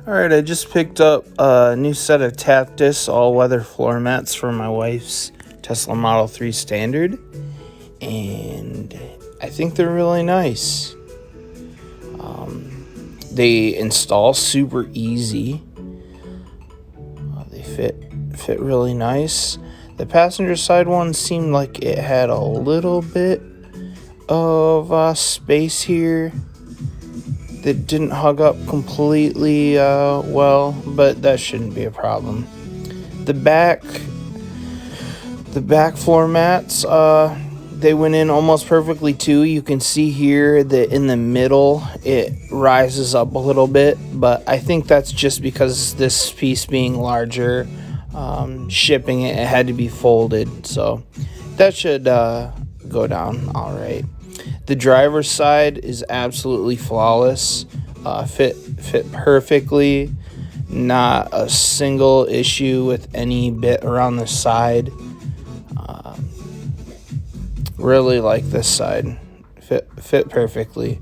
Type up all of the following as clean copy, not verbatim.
Alright, I just picked up a new set of TAPTES all-weather floor mats for my wife's Tesla Model 3 Standard, and I think they're really nice. They install super easy. They fit really nice. The passenger side one seemed like it had a little bit of space here that didn't hug up completely well, but that shouldn't be a problem. The back floor mats, they went in almost perfectly too. You can see here that in the middle it rises up a little bit, but I think that's just because this piece being larger, shipping it had to be folded, so that should go down all right. The driver's side is absolutely flawless. Fit perfectly. Not a single issue with any bit around the side. Really like this side. Fit perfectly.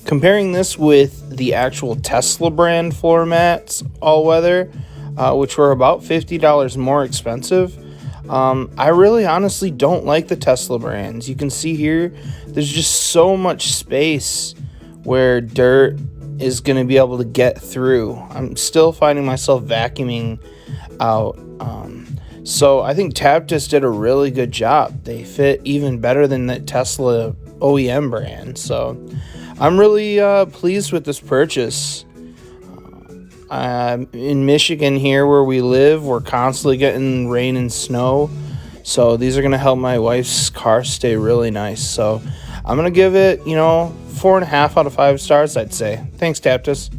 Comparing this with the actual Tesla brand floor mats all weather, which were about $50 more expensive, I really honestly don't like the Tesla brands. You can see here, there's just so much space where dirt is going to be able to get through. I'm still finding myself vacuuming out. So I think TAPTES did a really good job. They fit even better than the Tesla OEM brand. So I'm really pleased with this purchase. In Michigan here where we live, we're constantly getting rain and snow, so these are going to help my wife's car stay really nice. So I'm going to give it 4.5 out of 5 stars, I'd say. Thanks, TAPTES.